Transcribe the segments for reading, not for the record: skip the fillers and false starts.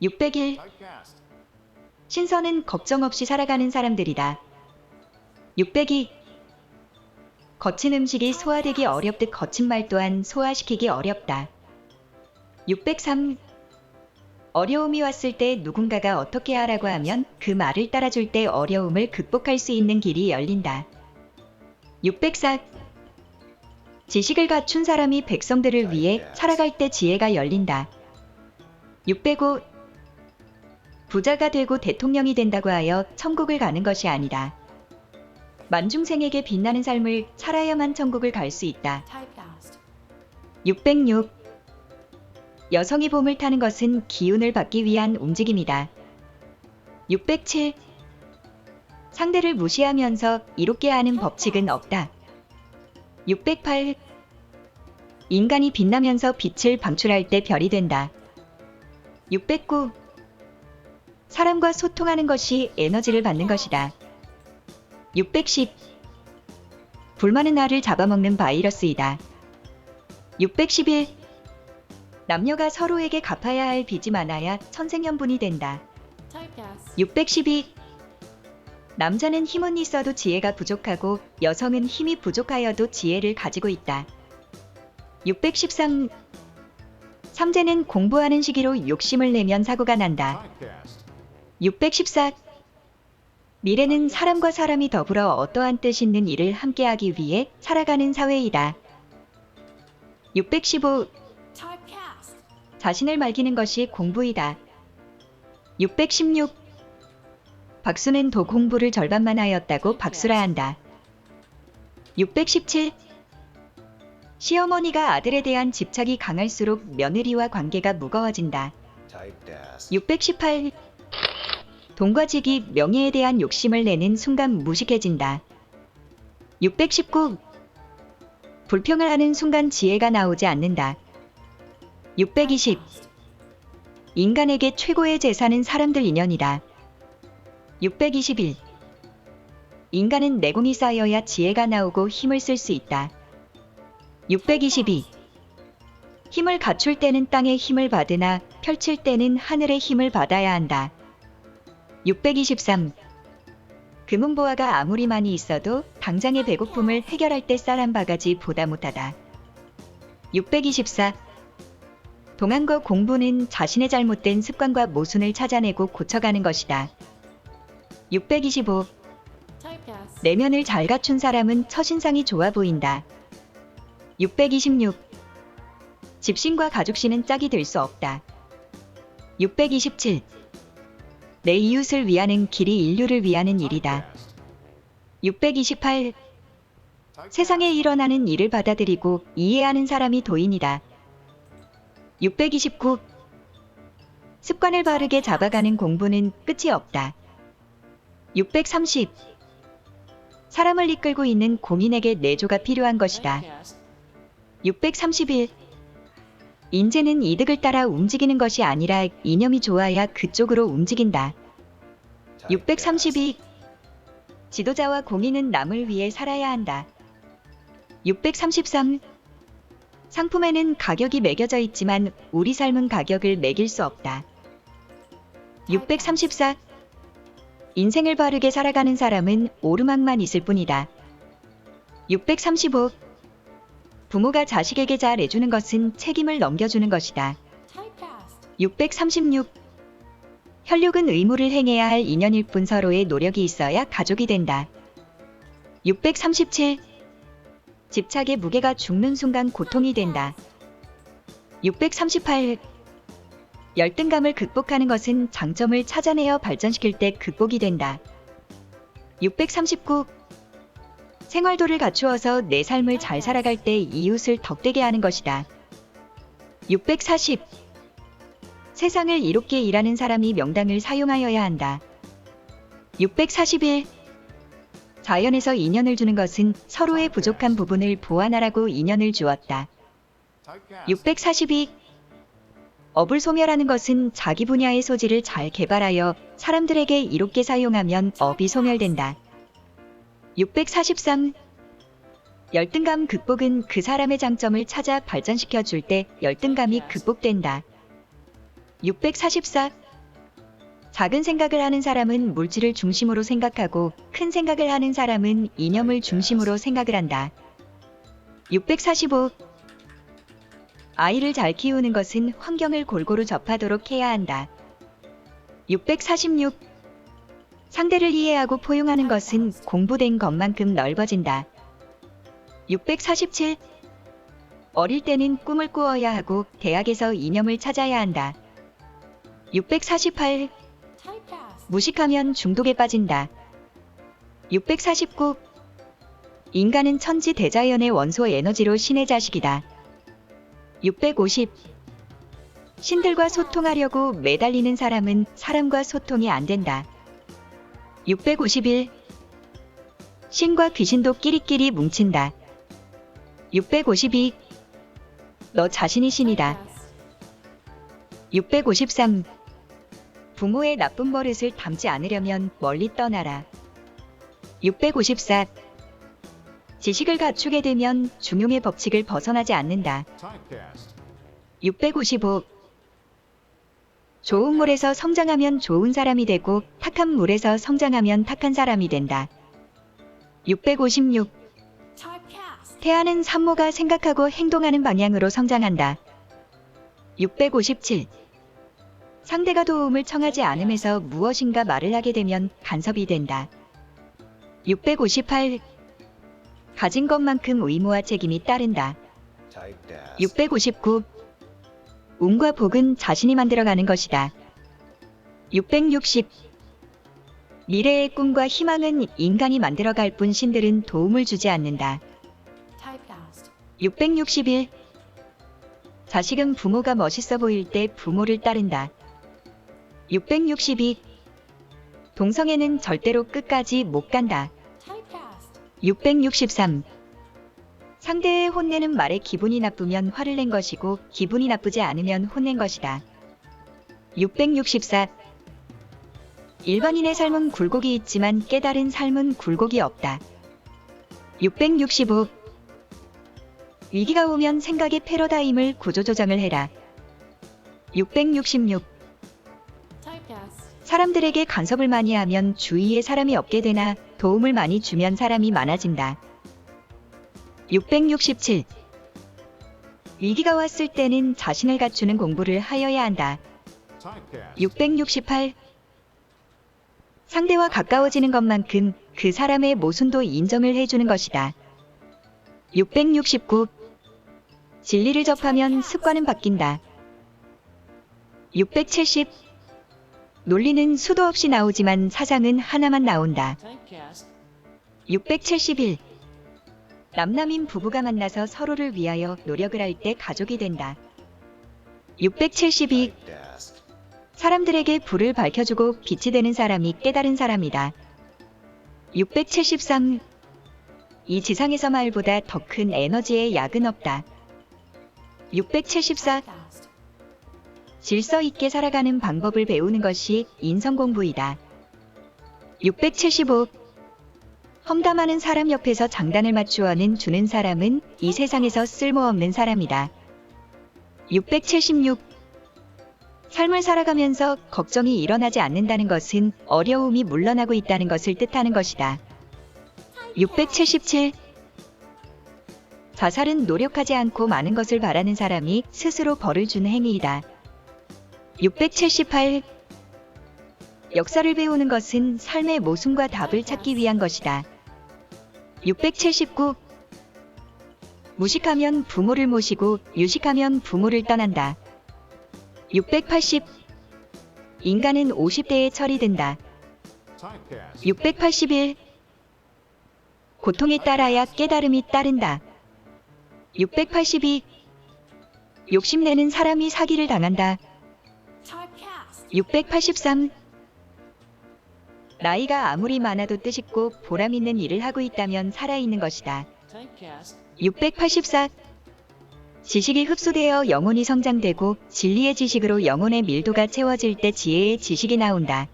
601. 신선은 걱정 없이 살아가는 사람들이다. 602. 거친 음식이 소화되기 어렵듯 거친 말 또한 소화시키기 어렵다. 603. 어려움이 왔을 때 누군가가 어떻게 하라고 하면 그 말을 따라줄 때 어려움을 극복할 수 있는 길이 열린다. 604. 지식을 갖춘 사람이 백성들을 위해 살아갈 때 지혜가 열린다. 605. 부자가 되고 대통령이 된다고 하여 천국을 가는 것이 아니다. 만중생에게 빛나는 삶을 살아야만 천국을 갈 수 있다. 606. 여성이 봄을 타는 것은 기운을 받기 위한 움직임이다. 607. 상대를 무시하면서 이롭게 하는 법칙은 없다. 608. 인간이 빛나면서 빛을 방출할 때 별이 된다. 609. 사람과 소통하는 것이 에너지를 받는 것이다. 610. 불 많은 알을 잡아먹는 바이러스이다. 611. 남녀가 서로에게 갚아야 할 빚이 많아야 천생연분이 된다. 612. 남자는 힘은 있어도 지혜가 부족하고 여성은 힘이 부족하여도 지혜를 가지고 있다. 613. 삼재는 공부하는 시기로 욕심을 내면 사고가 난다. 614. 미래는 사람과 사람이 더불어 어떠한 뜻 있는 일을 함께하기 위해 살아가는 사회이다. 615. 자신을 말기는 것이 공부이다. 616. 박수는 도 공부를 절반만 하였다고 박수라 한다. 617. 시어머니가 아들에 대한 집착이 강할수록 며느리와 관계가 무거워진다. 618. 돈과 직이 명예에 대한 욕심을 내는 순간 무식해진다. 619. 불평을 하는 순간 지혜가 나오지 않는다. 620. 인간에게 최고의 재산은 사람들 인연이다. 621. 인간은 내공이 쌓여야 지혜가 나오고 힘을 쓸 수 있다. 622. 힘을 갖출 때는 땅의 힘을 받으나 펼칠 때는 하늘의 힘을 받아야 한다. 623. 금은보화가 아무리 많이 있어도 당장의 배고픔을 해결할 때 쌀 한 바가지 보다 못하다. 624. 동안과 공부는 자신의 잘못된 습관과 모순을 찾아내고 고쳐가는 것이다. 625. 내면을 잘 갖춘 사람은 첫인상이 좋아 보인다. 626. 집신과 가족신은 짝이 될 수 없다. 627. 내 이웃을 위하는 길이 인류를 위하는 일이다. 628. 세상에 일어나는 일을 받아들이고 이해하는 사람이 도인이다. 629. 습관을 바르게 잡아가는 공부는 끝이 없다. 630. 사람을 이끌고 있는 공인에게 내조가 필요한 것이다. 631. 인재는 이득을 따라 움직이는 것이 아니라 이념이 좋아야 그쪽으로 움직인다. 632. 지도자와 공인은 남을 위해 살아야 한다. 633. 상품에는 가격이 매겨져 있지만 우리 삶은 가격을 매길 수 없다. 634. 인생을 바르게 살아가는 사람은 오르막만 있을 뿐이다. 635. 부모가 자식에게 잘해주는 것은 책임을 넘겨주는 것이다. 636. 혈육은 의무를 행해야 할 인연일 뿐 서로의 노력이 있어야 가족이 된다. 637. 집착의 무게가 죽는 순간 고통이 된다. 638. 열등감을 극복하는 것은 장점을 찾아내어 발전시킬 때 극복이 된다. 639. 생활도를 갖추어서 내 삶을 잘 살아갈 때 이웃을 덕되게 하는 것이다. 640. 세상을 이롭게 일하는 사람이 명당을 사용하여야 한다. 641. 자연에서 인연을 주는 것은 서로의 부족한 부분을 보완하라고 인연을 주었다. 642. 업을 소멸하는 것은 자기 분야의 소질을 잘 개발하여 사람들에게 이롭게 사용하면 업이 소멸된다. 643. 열등감 극복은 그 사람의 장점을 찾아 발전시켜 줄 때 열등감이 극복된다. 644. 작은 생각을 하는 사람은 물질을 중심으로 생각하고 큰 생각을 하는 사람은 이념을 중심으로 생각을 한다. 645. 아이를 잘 키우는 것은 환경을 골고루 접하도록 해야 한다. 646. 상대를 이해하고 포용하는 것은 공부된 것만큼 넓어진다. 647. 어릴 때는 꿈을 꾸어야 하고 대학에서 이념을 찾아야 한다. 648. 무식하면 중독에 빠진다. 649. 인간은 천지 대자연의 원소 에너지로 신의 자식이다. 650. 신들과 소통하려고 매달리는 사람은 사람과 소통이 안 된다. 651. 신과 귀신도 끼리끼리 뭉친다. 652. 너 자신이 신이다. 653. 부모의 나쁜 버릇을 담지 않으려면 멀리 떠나라. 654. 지식을 갖추게 되면 중용의 법칙을 벗어나지 않는다. 655. 좋은 물에서 성장하면 좋은 사람이 되고 탁한 물에서 성장하면 탁한 사람이 된다. 656. 태아는 산모가 생각하고 행동하는 방향으로 성장한다. 657. 상대가 도움을 청하지 않음에서 무엇인가 말을 하게 되면 간섭이 된다. 658. 가진 것만큼 의무와 책임이 따른다. 659. 운과 복은 자신이 만들어가는 것이다. 660. 미래의 꿈과 희망은 인간이 만들어갈 뿐 신들은 도움을 주지 않는다. 661. 자식은 부모가 멋있어 보일 때 부모를 따른다. 662. 동성애는 절대로 끝까지 못 간다. 663. 상대의 혼내는 말에 기분이 나쁘면 화를 낸 것이고 기분이 나쁘지 않으면 혼낸 것이다. 664. 일반인의 삶은 굴곡이 있지만 깨달은 삶은 굴곡이 없다. 665. 위기가 오면 생각의 패러다임을 구조조정을 해라. 666. 사람들에게 간섭을 많이 하면 주위에 사람이 없게 되나 도움을 많이 주면 사람이 많아진다. 667. 위기가 왔을 때는 자신을 갖추는 공부를 하여야 한다. 668. 상대와 가까워지는 것만큼 그 사람의 모순도 인정을 해주는 것이다. 669. 진리를 접하면 습관은 바뀐다. 670. 논리는 수도 없이 나오지만 사상은 하나만 나온다. 671. 남남인 부부가 만나서 서로를 위하여 노력을 할 때 가족이 된다. 672. 사람들에게 불을 밝혀주고 빛이 되는 사람이 깨달은 사람이다. 673. 이 지상에서 말보다 더 큰 에너지의 약은 없다. 674. 질서 있게 살아가는 방법을 배우는 것이 인성공부이다. 675. 험담하는 사람 옆에서 장단을 맞추어는 주는 사람은 이 세상에서 쓸모없는 사람이다. 676. 삶을 살아가면서 걱정이 일어나지 않는다는 것은 어려움이 물러나고 있다는 것을 뜻하는 것이다. 677. 자살은 노력하지 않고 많은 것을 바라는 사람이 스스로 벌을 주는 행위이다. 678. 역사를 배우는 것은 삶의 모순과 답을 찾기 위한 것이다. 679. 무식하면 부모를 모시고 유식하면 부모를 떠난다. 680. 인간은 50대에 처리된다. 681. 고통에 따라야 깨달음이 따른다. 682. 욕심내는 사람이 사기를 당한다. 683. 나이가 아무리 많아도 뜻있고 보람 있는 일을 하고 있다면 살아있는 것이다. 684. 지식이 흡수되어 영혼이 성장되고 진리의 지식으로 영혼의 밀도가 채워질 때 지혜의 지식이 나온다.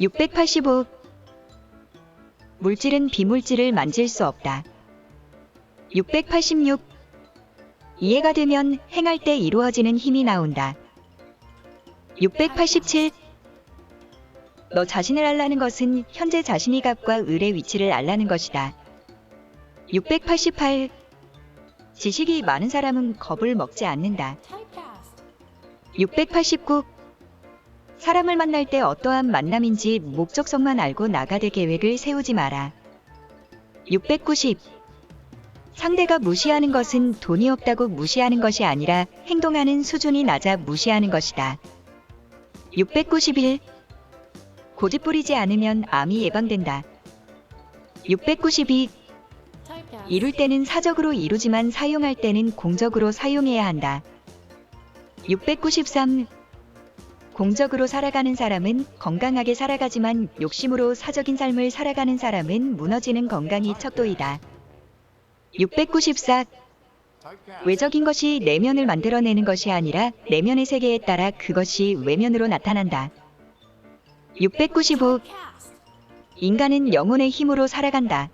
685. 물질은 비물질을 만질 수 없다. 686. 이해가 되면 행할 때 이루어지는 힘이 나온다. 687. 너 자신을 알라는 것은 현재 자신의 값과 을의 위치를 알라는 것이다. 688. 지식이 많은 사람은 겁을 먹지 않는다. 689. 사람을 만날 때 어떠한 만남인지 목적성만 알고 나가될 계획을 세우지 마라. 690. 상대가 무시하는 것은 돈이 없다고 무시하는 것이 아니라 행동하는 수준이 낮아 무시하는 것이다. 691. 고집 부리지 않으면 암이 예방된다. 692. 이룰 때는 사적으로 이루지만 사용할 때는 공적으로 사용해야 한다. 693. 공적으로 살아가는 사람은 건강하게 살아가지만 욕심으로 사적인 삶을 살아가는 사람은 무너지는 건강이 척도이다. 694. 외적인 것이 내면을 만들어내는 것이 아니라 내면의 세계에 따라 그것이 외면으로 나타난다. 695. 인간은 영혼의 힘으로 살아간다.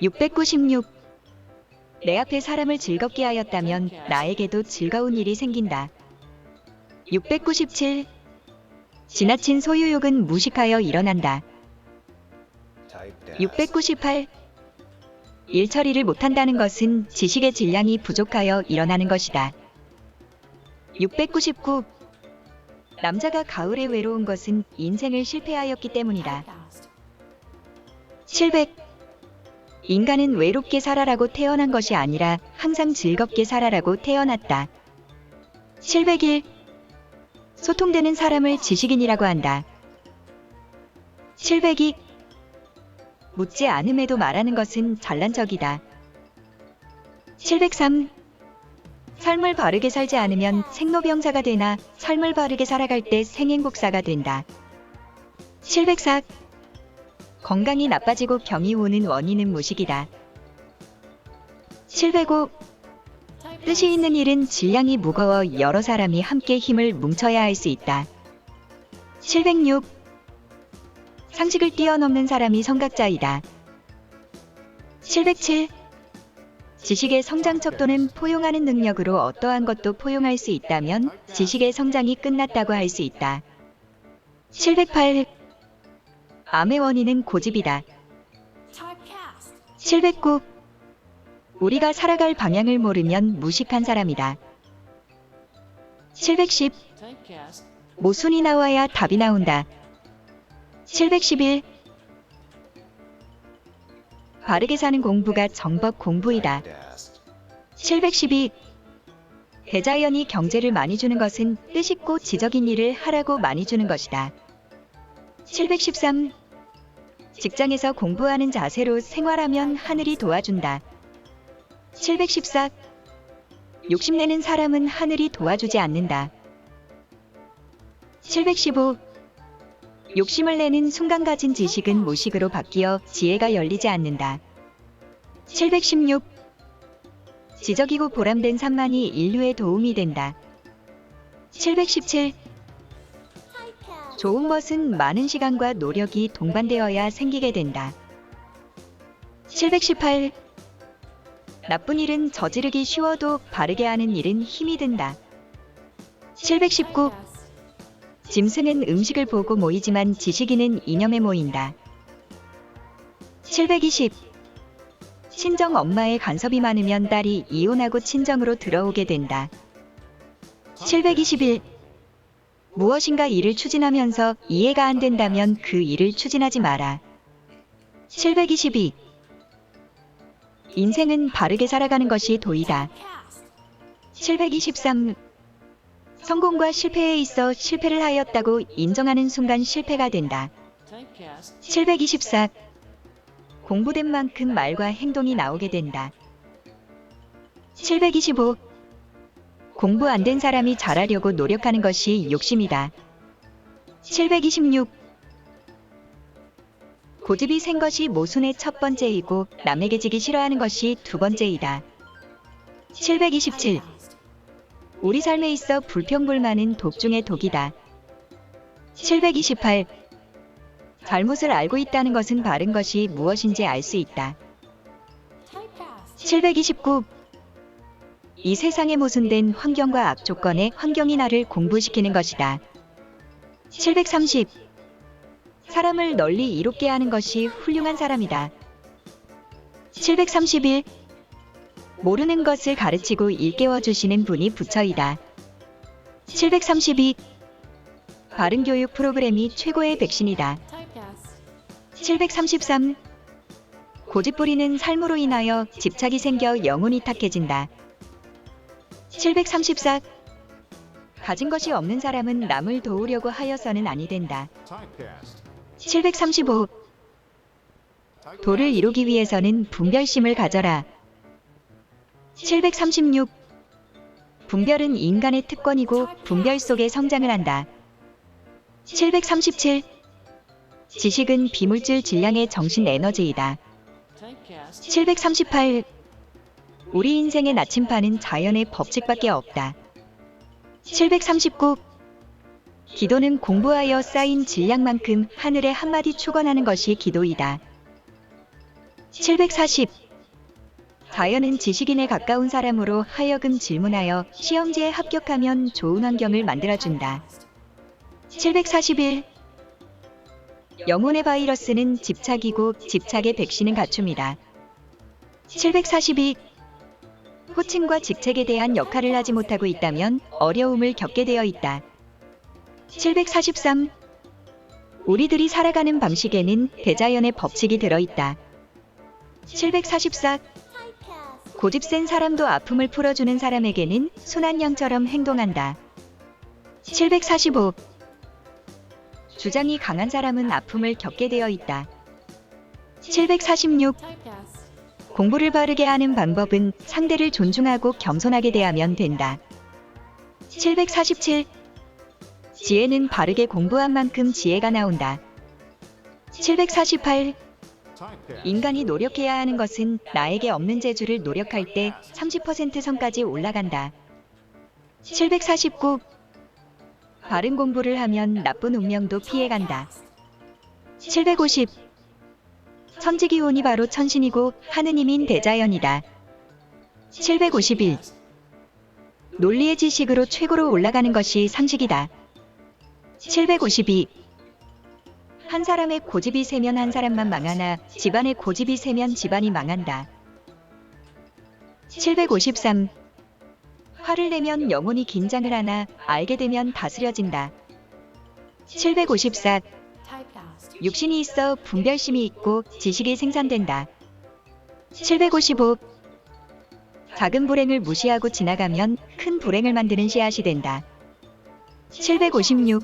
696. 내 앞에 사람을 즐겁게 하였다면 나에게도 즐거운 일이 생긴다. 697. 지나친 소유욕은 무식하여 일어난다. 698. 일 처리를 못한다는 것은 지식의 질량이 부족하여 일어나는 것이다. 699. 남자가 가을에 외로운 것은 인생을 실패하였기 때문이다. 700. 인간은 외롭게 살아라고 태어난 것이 아니라 항상 즐겁게 살아라고 태어났다. 701. 소통되는 사람을 지식인이라고 한다. 702. 묻지 않음에도 말하는 것은 잘난 척이다. 703. 삶을 바르게 살지 않으면 생로병사가 되나 삶을 바르게 살아갈 때 생행복사가 된다. 704. 건강이 나빠지고 병이 오는 원인은 무식이다. 705. 뜻이 있는 일은 질량이 무거워 여러 사람이 함께 힘을 뭉쳐야 할 수 있다. 706. 상식을 뛰어넘는 사람이 성각자이다. 707. 지식의 성장 척도는 포용하는 능력으로 어떠한 것도 포용할 수 있다면 지식의 성장이 끝났다고 할 수 있다. 708. 암의 원인은 고집이다. 709. 우리가 살아갈 방향을 모르면 무식한 사람이다. 710. 모순이 나와야 답이 나온다. 711. 바르게 사는 공부가 정법 공부이다. 712. 대자연이 경제를 많이 주는 것은 뜻있고 지적인 일을 하라고 많이 주는 것이다. 713. 직장에서 공부하는 자세로 생활하면 하늘이 도와준다. 714. 욕심내는 사람은 하늘이 도와주지 않는다. 715. 욕심을 내는 순간 가진 지식은 무식으로 바뀌어 지혜가 열리지 않는다. 716. 지적이고 보람된 산만이 인류에 도움이 된다. 717. 좋은 것은 많은 시간과 노력이 동반되어야 생기게 된다. 718. 나쁜 일은 저지르기 쉬워도 바르게 하는 일은 힘이 든다. 719. 짐승은 음식을 보고 모이지만 지식인은 이념에 모인다. 720. 친정 엄마의 간섭이 많으면 딸이 이혼하고 친정으로 들어오게 된다. 721. 무엇인가 일을 추진하면서 이해가 안 된다면 그 일을 추진하지 마라. 722. 인생은 바르게 살아가는 것이 도이다. 723. 성공과 실패에 있어 실패를 하였다고 인정하는 순간 실패가 된다. 724. 공부된 만큼 말과 행동이 나오게 된다. 725. 공부 안 된 사람이 잘하려고 노력하는 것이 욕심이다. 726. 고집이 센 것이 모순의 첫 번째이고 남에게 지기 싫어하는 것이 두 번째이다. 727. 우리 삶에 있어 불평불만은 독 중의 독이다. 728. 잘못을 알고 있다는 것은 바른 것이 무엇인지 알 수 있다. 729. 이 세상에 모순된 환경과 악조건의 환경이 나를 공부시키는 것이다. 730. 사람을 널리 이롭게 하는 것이 훌륭한 사람이다. 731. 모르는 것을 가르치고 일깨워 주시는 분이 부처이다. 732. 바른 교육 프로그램이 최고의 백신이다. 733. 고집 부리는 삶으로 인하여 집착이 생겨 영혼이 탁해진다. 734. 가진 것이 없는 사람은 남을 도우려고 하여서는 아니 된다. 735. 도를 이루기 위해서는 분별심을 가져라. 736. 분별은 인간의 특권이고 분별 속에 성장을 한다. 737. 지식은 비물질 질량의 정신 에너지이다. 738. 우리 인생의 나침판은 자연의 법칙밖에 없다. 739. 기도는 공부하여 쌓인 질량만큼 하늘의 한마디 축원하는 것이 기도이다. 740. 자연은 지식인에 가까운 사람으로 하여금 질문하여 시험지에 합격하면 좋은 환경을 만들어준다. 741. 영혼의 바이러스는 집착이고 집착의 백신은 갖춤이다. 742. 호칭과 직책에 대한 역할을 하지 못하고 있다면 어려움을 겪게 되어 있다. 743. 우리들이 살아가는 방식에는 대자연의 법칙이 들어있다. 744. 고집센 사람도 아픔을 풀어주는 사람에게는 순한 양처럼 행동한다. 745. 주장이 강한 사람은 아픔을 겪게 되어 있다. 746. 공부를 바르게 하는 방법은 상대를 존중하고 겸손하게 대하면 된다. 747. 지혜는 바르게 공부한 만큼 지혜가 나온다. 748. 인간이 노력해야 하는 것은 나에게 없는 재주를 노력할 때 30% 선까지 올라간다. 749. 바른 공부를 하면 나쁜 운명도 피해간다. 750. 천지기운이 바로 천신이고 하느님인 대자연이다. 751. 논리의 지식으로 최고로 올라가는 것이 상식이다. 752. 한 사람의 고집이 세면 한 사람만 망하나 집안의 고집이 세면 집안이 망한다. 753. 화를 내면 영혼이 긴장을 하나 알게 되면 다스려진다. 754. 육신이 있어 분별심이 있고 지식이 생산된다. 755. 작은 불행을 무시하고 지나가면 큰 불행을 만드는 씨앗이 된다. 756.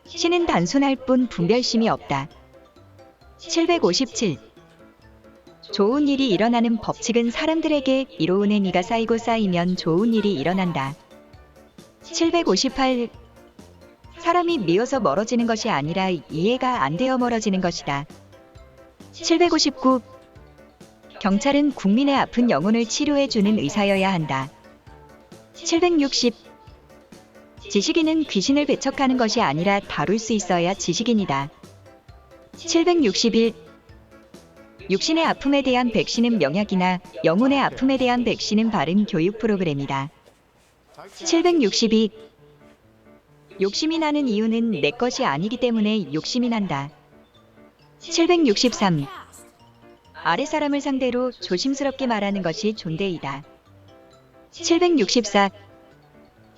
신은 단순할 뿐 분별심이 없다. 757. 좋은 일이 일어나는 법칙은 사람들에게 이로운 행위가 쌓이고 쌓이면 좋은 일이 일어난다. 758. 사람이 미워서 멀어지는 것이 아니라 이해가 안 되어 멀어지는 것이다. 759. 경찰은 국민의 아픈 영혼을 치료해주는 의사여야 한다. 760. 지식인은 귀신을 배척하는 것이 아니라 다룰 수 있어야 지식인이다. 761. 육신의 아픔에 대한 백신은 명약이나 영혼의 아픔에 대한 백신은 바른 교육 프로그램이다. 762. 욕심이 나는 이유는 내 것이 아니기 때문에 욕심이 난다. 763. 아랫사람을 상대로 조심스럽게 말하는 것이 존대이다. 764.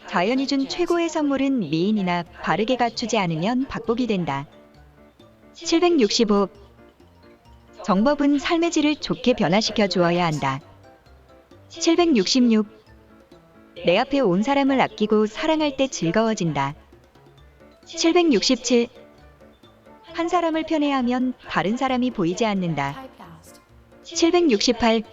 자연이 준 최고의 선물은 미인이나 바르게 갖추지 않으면 박복이 된다. 765. 정법은 삶의 질을 좋게 변화시켜 주어야 한다. 766. 내 앞에 온 사람을 아끼고 사랑할 때 즐거워진다. 767. 한 사람을 편애하면 다른 사람이 보이지 않는다. 768.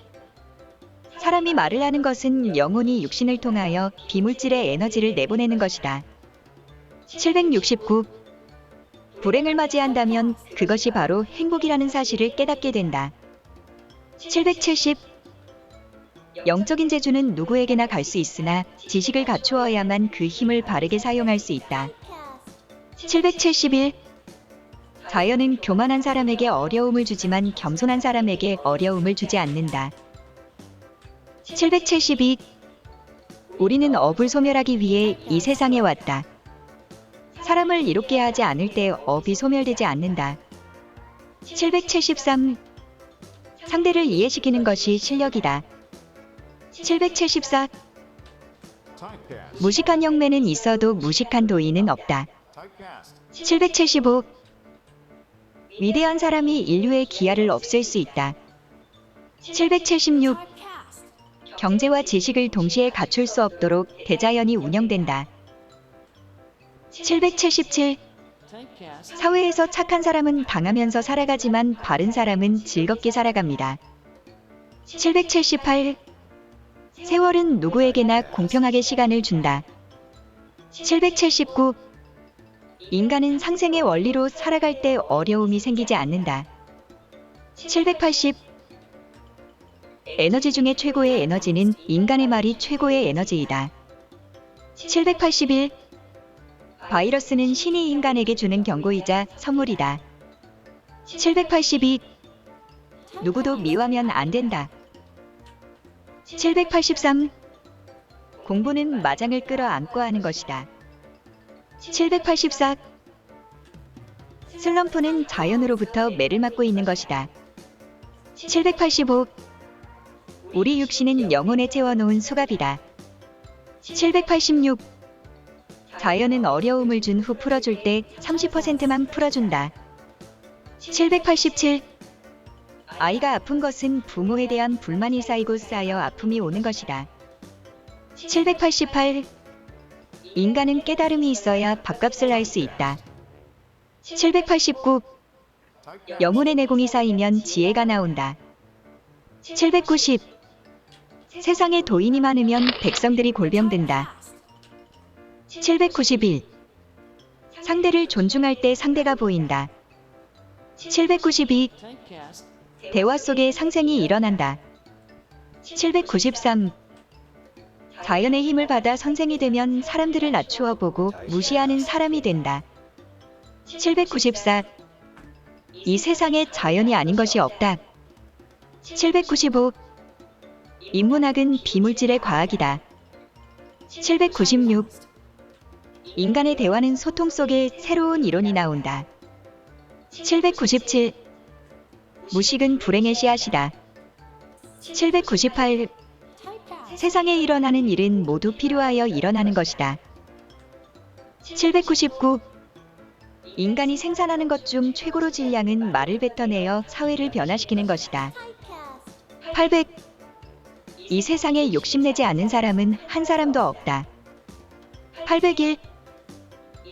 사람이 말을 하는 것은 영혼이 육신을 통하여 비물질의 에너지를 내보내는 것이다. 769. 불행을 맞이한다면 그것이 바로 행복이라는 사실을 깨닫게 된다. 770. 영적인 재주는 누구에게나 갈 수 있으나 지식을 갖추어야만 그 힘을 바르게 사용할 수 있다. 771. 자연은 교만한 사람에게 어려움을 주지만 겸손한 사람에게 어려움을 주지 않는다. 772. 우리는 업을 소멸하기 위해 이 세상에 왔다. 사람을 이롭게 하지 않을 때 업이 소멸되지 않는다. 773. 상대를 이해시키는 것이 실력이다. 774. 무식한 영매는 있어도 무식한 도인은 없다. 775. 위대한 사람이 인류의 기아를 없앨 수 있다. 776. 경제와 지식을 동시에 갖출 수 없도록 대자연이 운영된다. 777. 사회에서 착한 사람은 당하면서 살아가지만 바른 사람은 즐겁게 살아갑니다. 778. 세월은 누구에게나 공평하게 시간을 준다. 779. 인간은 상생의 원리로 살아갈 때 어려움이 생기지 않는다. 780. 에너지 중에 최고의 에너지는 인간의 말이 최고의 에너지이다. 781. 바이러스는 신이 인간에게 주는 경고이자 선물이다. 782. 누구도 미워하면 안 된다. 783. 공부는 마장을 끌어안고 하는 것이다. 784. 슬럼프는 자연으로부터 매를 맞고 있는 것이다. 785. 우리 육신은 영혼에 채워놓은 수갑이다. 786. 자연은 어려움을 준 후 풀어줄 때 30%만 풀어준다. 787. 아이가 아픈 것은 부모에 대한 불만이 쌓여 아픔이 오는 것이다. 788. 인간은 깨달음이 있어야 밥값을 할 수 있다. 789. 영혼의 내공이 쌓이면 지혜가 나온다. 790. 세상에 도인이 많으면 백성들이 골병든다. 791. 상대를 존중할 때 상대가 보인다. 792. 대화 속에 상생이 일어난다. 793. 자연의 힘을 받아 선생이 되면 사람들을 낮추어 보고 무시하는 사람이 된다. 794. 이 세상에 자연이 아닌 것이 없다. 795. 인문학은 비물질의 과학이다. 796. 인간의 대화는 소통 속에 새로운 이론이 나온다. 797. 무식은 불행의 씨앗이다. 798. 세상에 일어나는 일은 모두 필요하여 일어나는 것이다. 799. 인간이 생산하는 것 중 최고로 질량은 말을 뱉어내어 사회를 변화시키는 것이다. 800. 이 세상에 욕심내지 않는 사람은 한 사람도 없다. 801.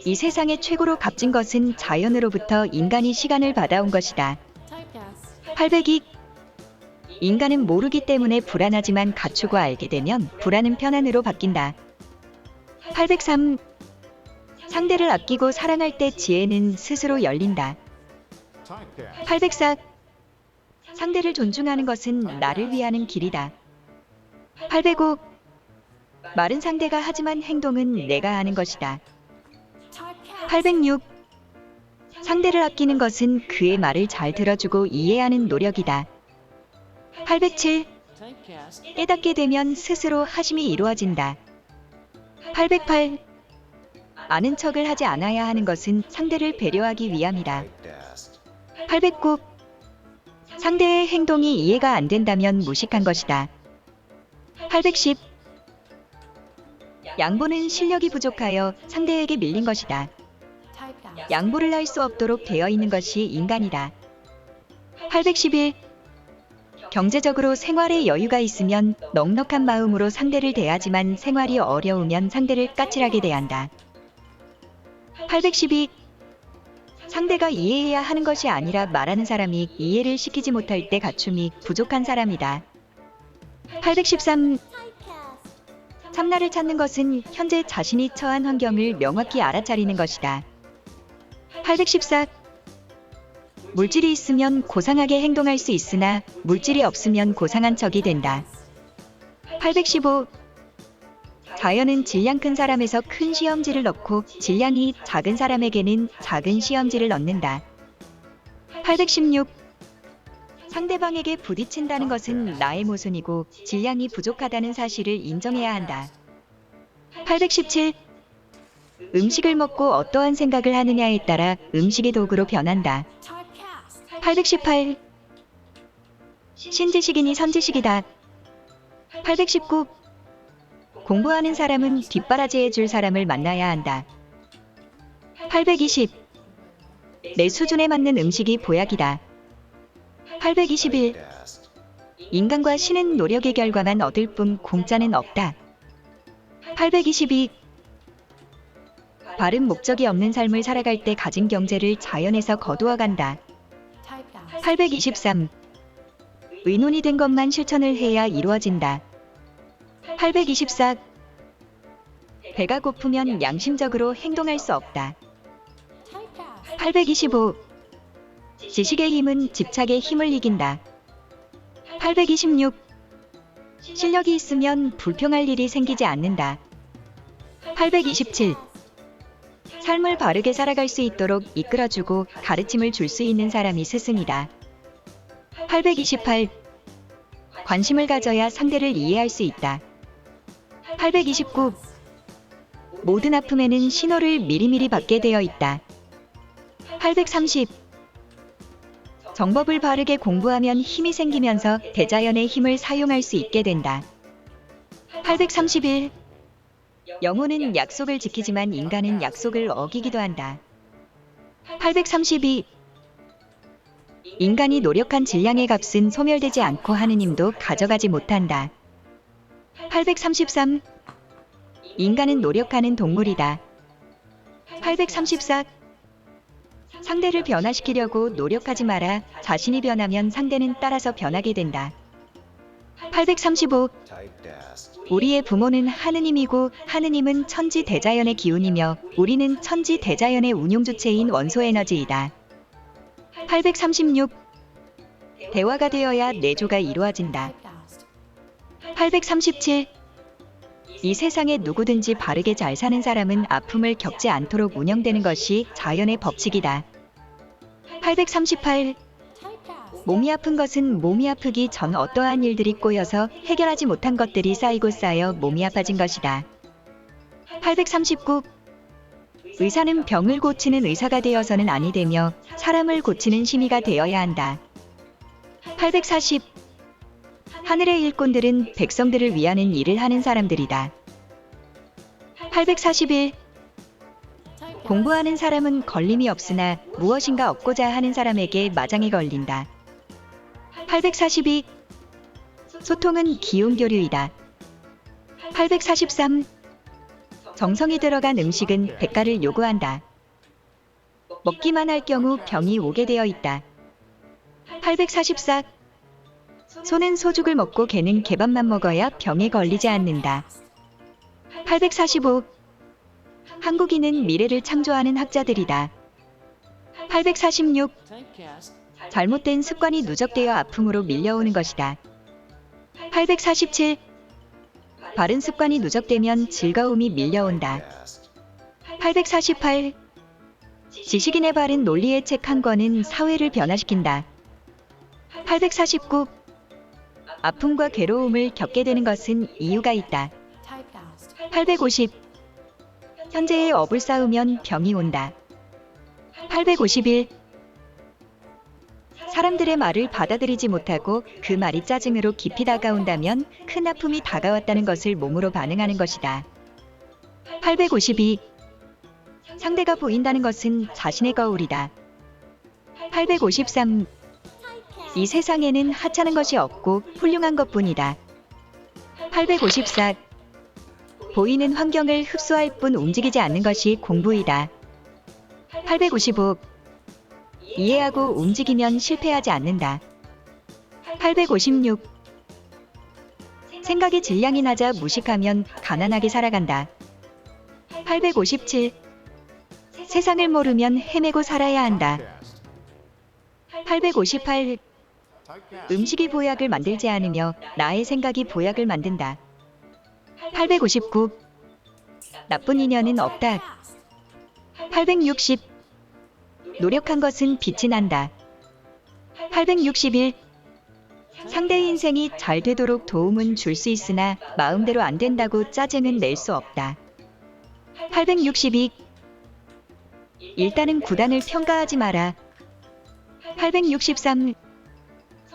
이 세상에 최고로 값진 것은 자연으로부터 인간이 시간을 받아온 것이다. 802. 인간은 모르기 때문에 불안하지만 갖추고 알게 되면 불안은 편안으로 바뀐다. 803. 상대를 아끼고 사랑할 때 지혜는 스스로 열린다. 804. 상대를 존중하는 것은 나를 위하는 길이다. 805. 말은 상대가 하지만 행동은 내가 하는 것이다. 806. 상대를 아끼는 것은 그의 말을 잘 들어주고 이해하는 노력이다. 807. 깨닫게 되면 스스로 하심이 이루어진다. 808. 아는 척을 하지 않아야 하는 것은 상대를 배려하기 위함이다. 809. 상대의 행동이 이해가 안 된다면 무식한 것이다. 810. 양보는 실력이 부족하여 상대에게 밀린 것이다. 양보를 할 수 없도록 되어 있는 것이 인간이다. 811. 경제적으로 생활에 여유가 있으면 넉넉한 마음으로 상대를 대하지만 생활이 어려우면 상대를 까칠하게 대한다. 812. 상대가 이해해야 하는 것이 아니라 말하는 사람이 이해를 시키지 못할 때 갖춤이 부족한 사람이다. 813. 참나를 찾는 것은 현재 자신이 처한 환경을 명확히 알아차리는 것이다. 814. 물질이 있으면 고상하게 행동할 수 있으나 물질이 없으면 고상한 척이 된다. 815. 자연은 질량 큰 사람에서 큰 시험지를 넣고 질량이 작은 사람에게는 작은 시험지를 넣는다. 816. 상대방에게 부딪힌다는 것은 나의 모순이고 질량이 부족하다는 사실을 인정해야 한다. 817. 음식을 먹고 어떠한 생각을 하느냐에 따라 음식이 도구로 변한다. 818. 신지식이니 선지식이다. 819. 공부하는 사람은 뒷바라지해 줄 사람을 만나야 한다. 820. 내 수준에 맞는 음식이 보약이다. 821. 인간과 신은 노력의 결과만 얻을 뿐 공짜는 없다. 822. 바른 목적이 없는 삶을 살아갈 때 가진 경제를 자연에서 거두어 간다. 823. 의논이 된 것만 실천을 해야 이루어진다. 824. 배가 고프면 양심적으로 행동할 수 없다. 825. 지식의 힘은 집착의 힘을 이긴다. 826. 실력이 있으면 불평할 일이 생기지 않는다. 827. 삶을 바르게 살아갈 수 있도록 이끌어주고 가르침을 줄 수 있는 사람이 스승이다. 828. 관심을 가져야 상대를 이해할 수 있다. 829. 모든 아픔에는 신호를 미리미리 받게 되어 있다. 830. 정법을 바르게 공부하면 힘이 생기면서 대자연의 힘을 사용할 수 있게 된다. 831. 영혼은 약속을 지키지만 인간은 약속을 어기기도 한다. 832. 인간이 노력한 질량의 값은 소멸되지 않고 하느님도 가져가지 못한다. 833. 인간은 노력하는 동물이다. 834. 상대를 변화시키려고 노력하지 마라. 자신이 변하면 상대는 따라서 변하게 된다. 835. 우리의 부모는 하느님이고 하느님은 천지 대자연의 기운이며 우리는 천지 대자연의 운용주체인 원소에너지이다. 836. 대화가 되어야 내조가 이루어진다. 837. 이 세상에 누구든지 바르게 잘 사는 사람은 아픔을 겪지 않도록 운영되는 것이 자연의 법칙이다. 838. 몸이 아픈 것은 몸이 아프기 전 어떠한 일들이 꼬여서 해결하지 못한 것들이 쌓이고 쌓여 몸이 아파진 것이다. 839. 의사는 병을 고치는 의사가 되어서는 아니 되며 사람을 고치는 심의가 되어야 한다. 840. 하늘의 일꾼들은 백성들을 위하는 일을 하는 사람들이다. 841. 공부하는 사람은 걸림이 없으나 무엇인가 얻고자 하는 사람에게 마장이 걸린다. 842. 소통은 기운교류이다. 843. 정성이 들어간 음식은 대가를 요구한다. 먹기만 할 경우 병이 오게 되어 있다. 844. 소는 소죽을 먹고 개는 개밥만 먹어야 병에 걸리지 않는다. 845. 한국인은 미래를 창조하는 학자들이다. 846. 잘못된 습관이 누적되어 아픔으로 밀려오는 것이다. 847. 바른 습관이 누적되면 즐거움이 밀려온다. 848. 지식인의 바른 논리의 책 한 권은 사회를 변화시킨다. 849. 아픔과 괴로움을 겪게 되는 것은 이유가 있다. 850. 현재의 업을 쌓으면 병이 온다. 851. 사람들의 말을 받아들이지 못하고 그 말이 짜증으로 깊이 다가온다면 큰 아픔이 다가왔다는 것을 몸으로 반응하는 것이다. 852. 상대가 보인다는 것은 자신의 거울이다. 853. 이 세상에는 하찮은 것이 없고 훌륭한 것뿐이다. 854. 보이는 환경을 흡수할 뿐 움직이지 않는 것이 공부이다. 855. 이해하고 움직이면 실패하지 않는다. 856. 생각의 질량이 낮아 무식하면 가난하게 살아간다. 857. 세상을 모르면 헤매고 살아야 한다. 858. 음식이 보약을 만들지 않으며 나의 생각이 보약을 만든다. 859. 나쁜 인연은 없다. 860. 노력한 것은 빛이 난다. 861. 상대의 인생이 잘 되도록 도움은 줄 수 있으나 마음대로 안 된다고 짜증은 낼 수 없다. 862. 일단은 구단을 평가하지 마라. 863.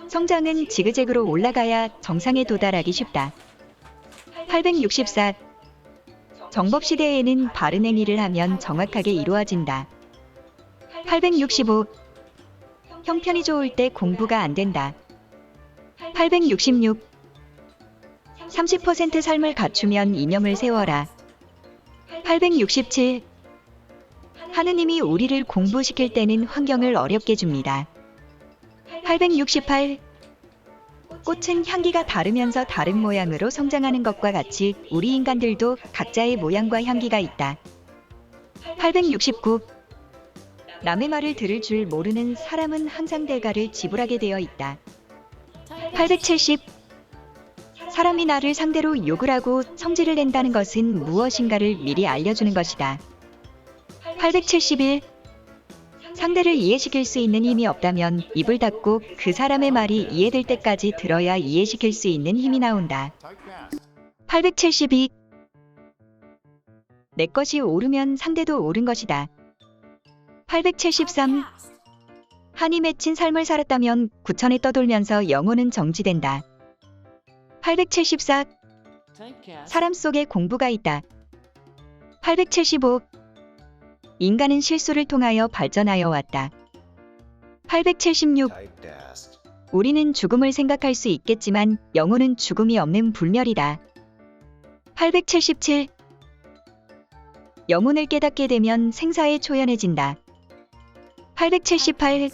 성장은 지그재그로 올라가야 정상에 도달하기 쉽다. 864. 정법시대에는 바른 행위를 하면 정확하게 이루어진다. 865. 형편이 좋을 때 공부가 안 된다. 866. 30% 삶을 갖추면 이념을 세워라. 867. 하느님이 우리를 공부시킬 때는 환경을 어렵게 줍니다. 868. 꽃은 향기가 다르면서 다른 모양으로 성장하는 것과 같이 우리 인간들도 각자의 모양과 향기가 있다. 869. 남의 말을 들을 줄 모르는 사람은 항상 대가를 지불하게 되어 있다. 870. 사람이 나를 상대로 욕을 하고 성질을 낸다는 것은 무엇인가를 미리 알려주는 것이다. 871. 상대를 이해시킬 수 있는 힘이 없다면 입을 닫고 그 사람의 말이 이해될 때까지 들어야 이해시킬 수 있는 힘이 나온다. 872. 내 것이 옳으면 상대도 옳은 것이다. 873. 한이 맺힌 삶을 살았다면 구천에 떠돌면서 영혼은 정지된다. 874. 사람 속에 공부가 있다. 875. 인간은 실수를 통하여 발전하여 왔다. 876. 우리는 죽음을 생각할 수 있겠지만 영혼은 죽음이 없는 불멸이다. 877. 영혼을 깨닫게 되면 생사에 초연해진다. 878.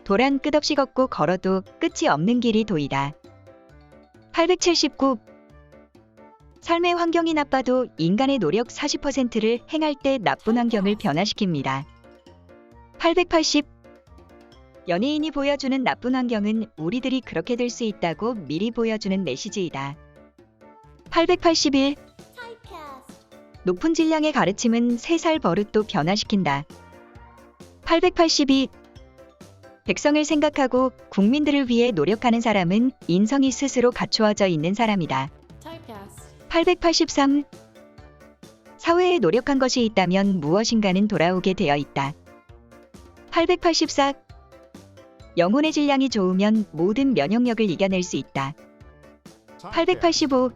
도란 끝없이 걷고 걸어도 끝이 없는 길이 도이다. 879. 삶의 환경이 나빠도 인간의 노력 40%를 행할 때 나쁜 환경을 변화시킵니다. 880. 연예인이 보여주는 나쁜 환경은 우리들이 그렇게 될 수 있다고 미리 보여주는 메시지이다. 881. 높은 질량의 가르침은 3살 버릇도 변화시킨다. 882. 백성을 생각하고 국민들을 위해 노력하는 사람은 인성이 스스로 갖추어져 있는 사람이다. 883. 사회에 노력한 것이 있다면 무엇인가는 돌아오게 되어 있다. 884. 영혼의 질량이 좋으면 모든 면역력을 이겨낼 수 있다. 885.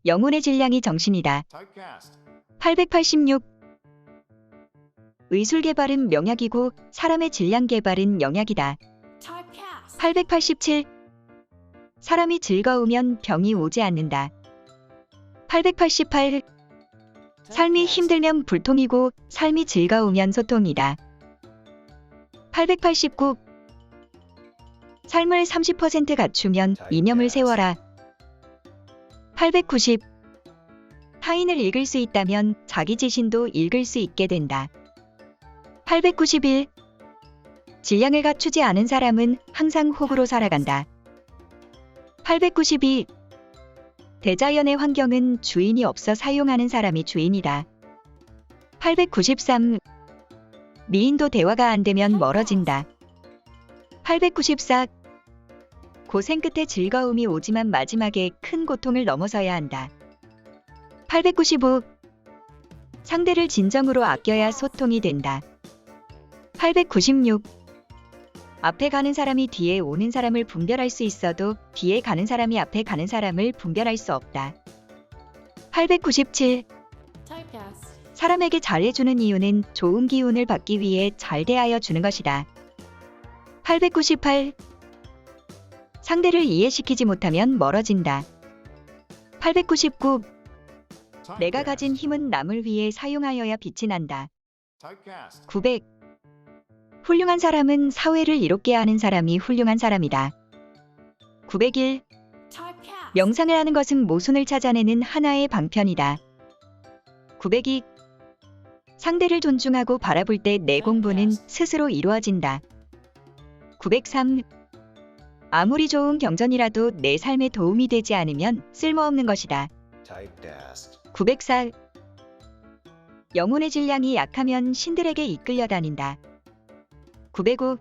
영혼의 질량이 정신이다. 886. 의술 개발은 명약이고 사람의 질량 개발은 영약이다. 887. 사람이 즐거우면 병이 오지 않는다. 888. 삶이 힘들면 불통이고 삶이 즐거우면 소통이다. 889. 삶을 30% 갖추면 이념을 세워라. 890. 타인을 읽을 수 있다면 자기 자신도 읽을 수 있게 된다. 891. 질량을 갖추지 않은 사람은 항상 호구로 살아간다. 892. 대자연의 환경은 주인이 없어 사용하는 사람이 주인이다. 893. 미인도 대화가 안 되면 멀어진다. 894. 고생 끝에 즐거움이 오지만 마지막에 큰 고통을 넘어서야 한다. 895. 상대를 진정으로 아껴야 소통이 된다. 896. 앞에 가는 사람이 뒤에 오는 사람을 분별할 수 있어도 뒤에 가는 사람이 앞에 가는 사람을 분별할 수 없다. 897. 사람에게 잘해주는 이유는 좋은 기운을 받기 위해 잘 대하여 주는 것이다. 898. 상대를 이해시키지 못하면 멀어진다. 899. 내가 가진 힘은 남을 위해 사용하여야 빛이 난다. 900. 훌륭한 사람은 사회를 이롭게 하는 사람이 훌륭한 사람이다. 901. 명상을 하는 것은 모순을 찾아내는 하나의 방편이다. 902. 상대를 존중하고 바라볼 때 내 공부는 스스로 이루어진다. 903. 아무리 좋은 경전이라도 내 삶에 도움이 되지 않으면 쓸모없는 것이다. 904. 영혼의 질량이 약하면 신들에게 이끌려 다닌다. 905.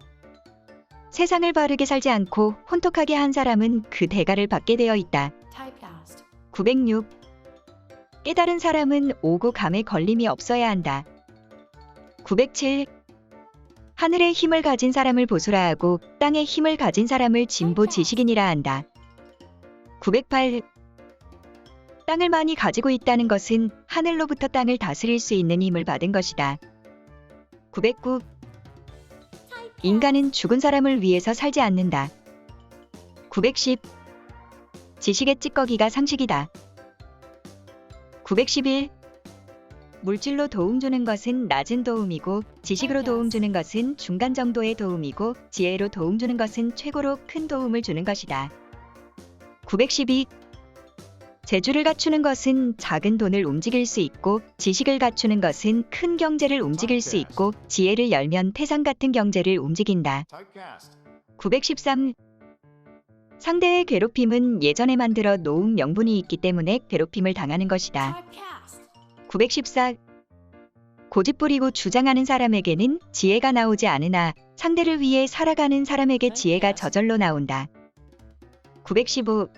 세상을 바르게 살지 않고 혼톡하게 한 사람은 그 대가를 받게 되어 있다. 906. 깨달은 사람은 오고 감에 걸림이 없어야 한다. 907. 하늘의 힘을 가진 사람을 보수라 하고 땅의 힘을 가진 사람을 진보 지식인이라 한다. 908. 땅을 많이 가지고 있다는 것은 하늘로부터 땅을 다스릴 수 있는 힘을 받은 것이다. 909. 인간은 죽은 사람을 위해서 살지 않는다. 910. 지식의 찌꺼기가 상식이다. 911. 물질로 도움 주는 것은 낮은 도움이고 지식으로 도움 주는 것은 중간 정도의 도움이고 지혜로 도움 주는 것은 최고로 큰 도움을 주는 것이다. 912. 재주를 갖추는 것은 작은 돈을 움직일 수 있고 지식을 갖추는 것은 큰 경제를 움직일 수 있고 지혜를 열면 태산 같은 경제를 움직인다. 913. 상대의 괴롭힘은 예전에 만들어 놓은 명분이 있기 때문에 괴롭힘을 당하는 것이다. 914. 고집 부리고 주장하는 사람에게는 지혜가 나오지 않으나 상대를 위해 살아가는 사람에게 지혜가 저절로 나온다. 915.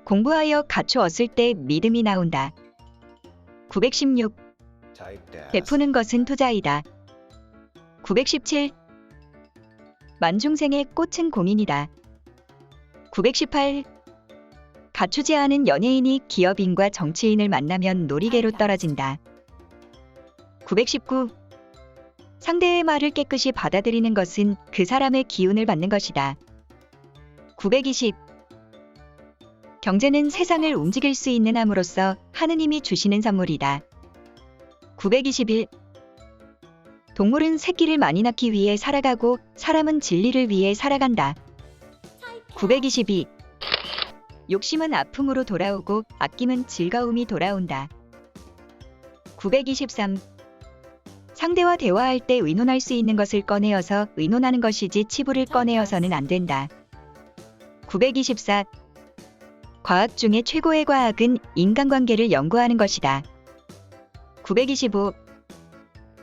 공부하여 갖추었을 때 믿음이 나온다. 916. 베푸는 것은 투자이다. 917. 만중생의 꽃은 공인이다. 918. 갖추지 않은 연예인이 기업인과 정치인을 만나면 놀이개로 떨어진다. 919. 상대의 말을 깨끗이 받아들이는 것은 그 사람의 기운을 받는 것이다. 920. 경제는 세상을 움직일 수 있는 함으로써 하느님이 주시는 선물이다. 921. 동물은 새끼를 많이 낳기 위해 살아가고 사람은 진리를 위해 살아간다. 922. 욕심은 아픔으로 돌아오고 아낌은 즐거움이 돌아온다. 923. 상대와 대화할 때 의논할 수 있는 것을 꺼내어서 의논하는 것이지 치부를 꺼내어서는 안 된다. 924. 과학 중에 최고의 과학은 인간관계를 연구하는 것이다. 925.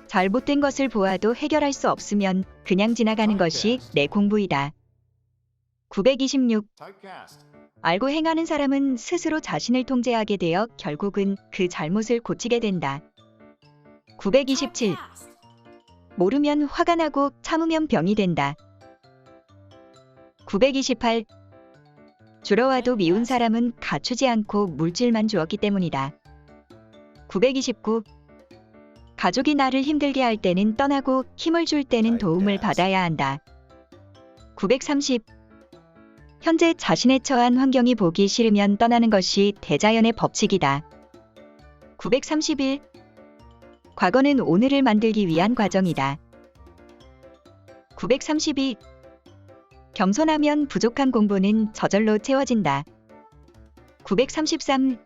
잘못된 것을 보아도 해결할 수 없으면 그냥 지나가는 것이 내 공부이다. 926. 알고 행하는 사람은 스스로 자신을 통제하게 되어 결국은 그 잘못을 고치게 된다. 927. 모르면 화가 나고 참으면 병이 된다. 928. 주러 와도 미운 사람은 갖추지 않고 물질만 주었기 때문이다. 929. 가족이 나를 힘들게 할 때는 떠나고 힘을 줄 때는 도움을 받아야 한다. 930. 현재 자신의 처한 환경이 보기 싫으면 떠나는 것이 대자연의 법칙이다. 931. 과거는 오늘을 만들기 위한 과정이다. 932. 겸손하면 부족한 공부는 저절로 채워진다. 933.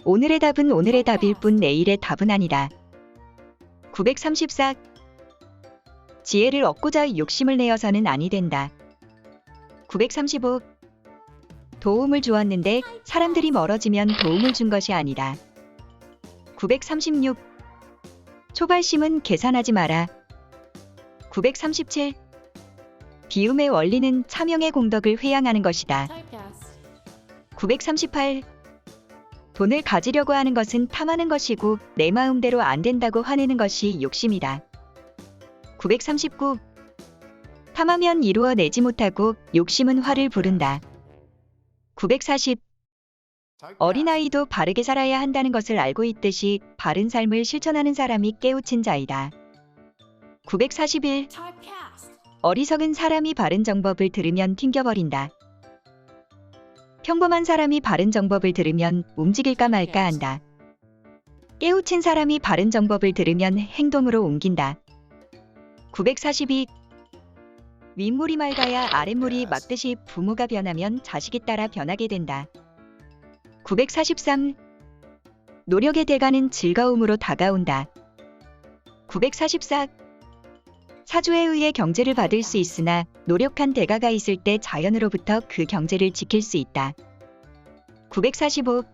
오늘의 답은 오늘의 답일 뿐 내일의 답은 아니다. 934. 지혜를 얻고자 욕심을 내어서는 아니 된다. 935. 도움을 주었는데 사람들이 멀어지면 도움을 준 것이 아니다. 936. 초발심은 계산하지 마라. 937. 비움의 원리는 차명의 공덕을 회양하는 것이다. 938. 돈을 가지려고 하는 것은 탐하는 것이고 내 마음대로 안 된다고 화내는 것이 욕심이다. 939. 탐하면 이루어내지 못하고 욕심은 화를 부른다. 940. 어린아이도 바르게 살아야 한다는 것을 알고 있듯이 바른 삶을 실천하는 사람이 깨우친 자이다. 941. 어리석은 사람이 바른 정법을 들으면 튕겨버린다. 평범한 사람이 바른 정법을 들으면 움직일까 말까 한다. 깨우친 사람이 바른 정법을 들으면 행동으로 옮긴다. 942. 윗물이 맑아야 아랫물이 막듯이 부모가 변하면 자식이 따라 변하게 된다. 943. 노력의 대가는 즐거움으로 다가온다. 944. 사주에 의해 경제를 받을 수 있으나 노력한 대가가 있을 때 자연으로부터 그 경제를 지킬 수 있다. 945.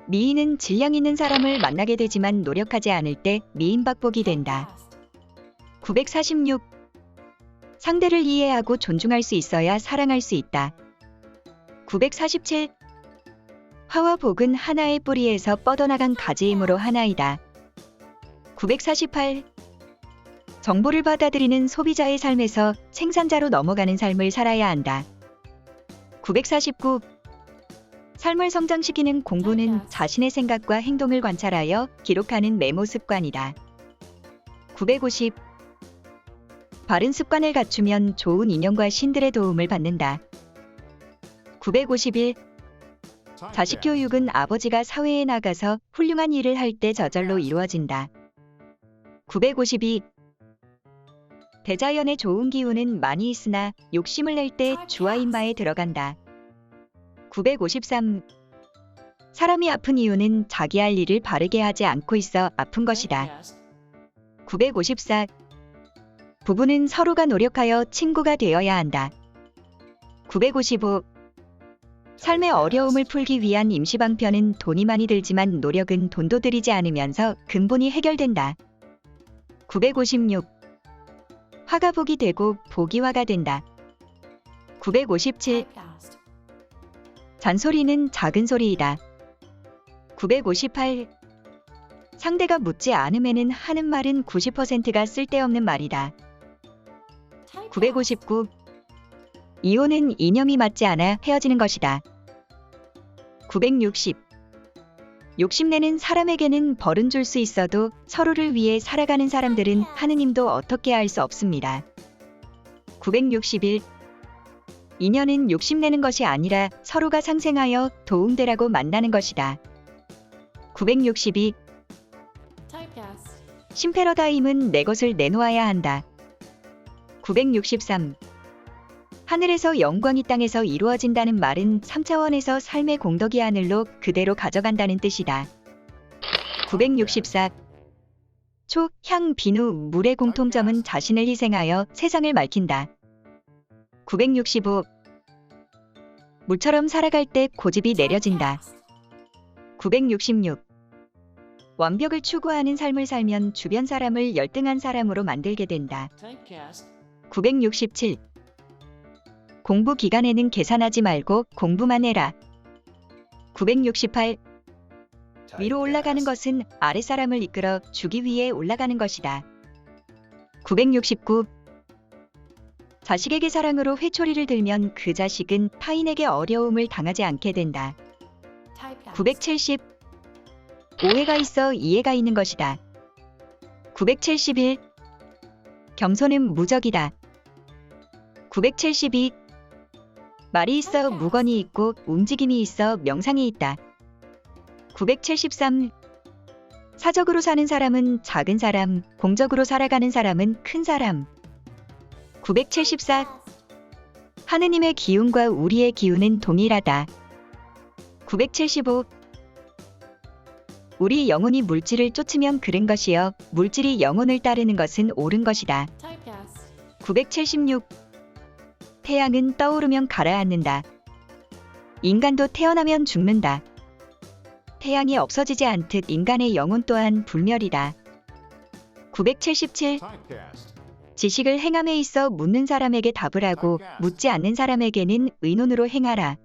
미인은 질량 있는 사람을 만나게 되지만 노력하지 않을 때 미인박복이 된다. 946. 상대를 이해하고 존중할 수 있어야 사랑할 수 있다. 947. 화와 복은 하나의 뿌리에서 뻗어나간 가지이므로 하나이다. 948. 정보를 받아들이는 소비자의 삶에서 생산자로 넘어가는 삶을 살아야 한다. 949. 삶을 성장시키는 공부는 자신의 생각과 행동을 관찰하여 기록하는 메모 습관이다. 950. 바른 습관을 갖추면 좋은 인연과 신들의 도움을 받는다. 951. 자식 교육은 아버지가 사회에 나가서 훌륭한 일을 할 때 저절로 이루어진다. 952. 대자연의 좋은 기운은 많이 있으나 욕심을 낼 때 주와 인마에 들어간다. 953. 사람이 아픈 이유는 자기 할 일을 바르게 하지 않고 있어 아픈 것이다. 954. 부부는 서로가 노력하여 친구가 되어야 한다. 955. 삶의 어려움을 풀기 위한 임시방편은 돈이 많이 들지만 노력은 돈도 들이지 않으면서 근본이 해결된다. 956. 화가 복이 되고 복이 화가 된다. 957. 잔소리는 작은 소리이다. 958. 상대가 묻지 않음에는 하는 말은 90%가 쓸데없는 말이다. 959. 이혼은 이념이 맞지 않아 헤어지는 것이다. 960. 욕심내는 사람에게는 벌은 줄 수 있어도 서로를 위해 살아가는 사람들은 하느님도 어떻게 할 수 없습니다. 961. 인연은 욕심내는 것이 아니라 서로가 상생하여 도움되라고 만나는 것이다. 962. 신패러다임은 내 것을 내놓아야 한다. 963. 하늘에서 영광이 땅에서 이루어진다는 말은 3차원에서 삶의 공덕이 하늘로 그대로 가져간다는 뜻이다. 964. 초, 향, 비누, 물의 공통점은 자신을 희생하여 세상을 맑힌다. 965. 물처럼 살아갈 때 고집이 내려진다. 966. 완벽을 추구하는 삶을 살면 주변 사람을 열등한 사람으로 만들게 된다. 967. 공부 기간에는 계산하지 말고 공부만 해라. 968. 위로 올라가는 것은 아랫사람을 이끌어 주기 위해 올라가는 것이다. 969. 자식에게 사랑으로 회초리를 들면 그 자식은 타인에게 어려움을 당하지 않게 된다. 970. 오해가 있어 이해가 있는 것이다. 971. 겸손은 무적이다. 972. 말이 있어 무건이 있고 움직임이 있어 명상이 있다. 973. 사적으로 사는 사람은 작은 사람, 공적으로 살아가는 사람은 큰 사람. 974. 하느님의 기운과 우리의 기운은 동일하다. 975. 우리 영혼이 물질을 쫓으면 그른 것이요 물질이 영혼을 따르는 것은 옳은 것이다. 976. 태양은 떠오르면 가라앉는다. 인간도 태어나면 죽는다. 태양이 없어지지 않듯 인간의 영혼 또한 불멸이다. 977. 지식을 행함에 있어 묻는 사람에게 답을 하고 묻지 않는 사람에게는 의논으로 행하라.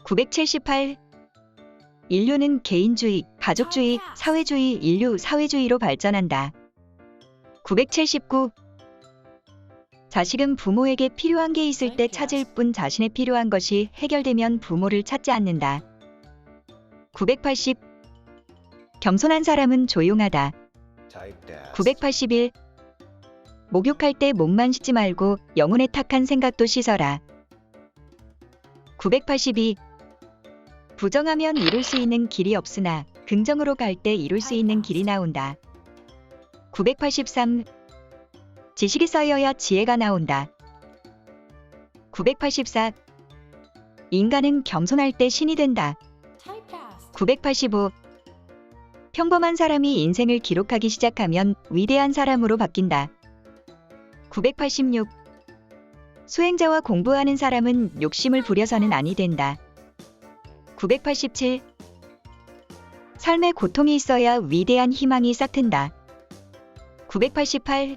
978. 인류는 개인주의, 가족주의, 사회주의, 인류 사회주의로 발전한다. 979. 자식은 부모에게 필요한 게 있을 때 찾을 뿐 자신의 필요한 것이 해결되면 부모를 찾지 않는다. 980. 겸손한 사람은 조용하다. 981. 목욕할 때 몸만 씻지 말고 영혼의 탁한 생각도 씻어라. 982. 부정하면 이룰 수 있는 길이 없으나 긍정으로 갈 때 이룰 수 있는 길이 나온다. 983. 지식이 쌓여야 지혜가 나온다. 984. 인간은 겸손할 때 신이 된다. 985. 평범한 사람이 인생을 기록하기 시작하면 위대한 사람으로 바뀐다. 986. 수행자와 공부하는 사람은 욕심을 부려서는 아니 된다. 987. 삶에 고통이 있어야 위대한 희망이 싹튼다. 988.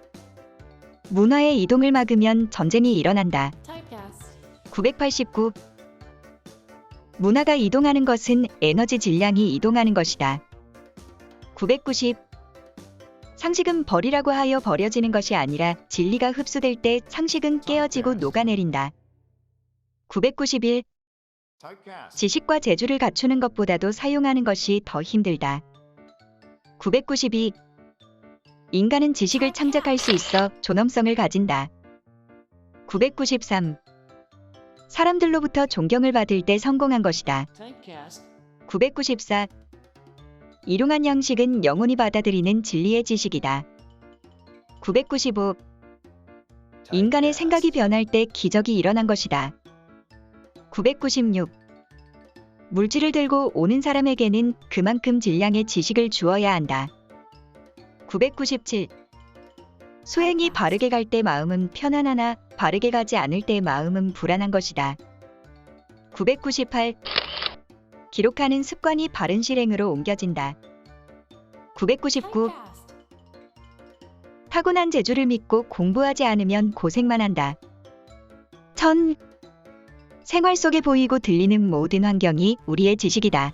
문화의 이동을 막으면 전쟁이 일어난다. 989. 문화가 이동하는 것은 에너지 질량이 이동하는 것이다. 990. 상식은 벌이라고 하여 버려지는 것이 아니라 진리가 흡수될 때 상식은 깨어지고 녹아내린다. 991. 지식과 재주를 갖추는 것보다도 사용하는 것이 더 힘들다. 992. 인간은 지식을 창작할 수 있어 존엄성을 가진다. 993. 사람들로부터 존경을 받을 때 성공한 것이다. 994. 일용한 양식은 영혼이 받아들이는 진리의 지식이다. 995. 인간의 생각이 변할 때 기적이 일어난 것이다. 996. 물질을 들고 오는 사람에게는 그만큼 질량의 지식을 주어야 한다. 997. 수행이 바르게 갈 때 마음은 편안하나 바르게 가지 않을 때 마음은 불안한 것이다. 998. 기록하는 습관이 바른 실행으로 옮겨진다. 999. 타고난 재주를 믿고 공부하지 않으면 고생만 한다. 1000. 생활 속에 보이고 들리는 모든 환경이 우리의 지식이다.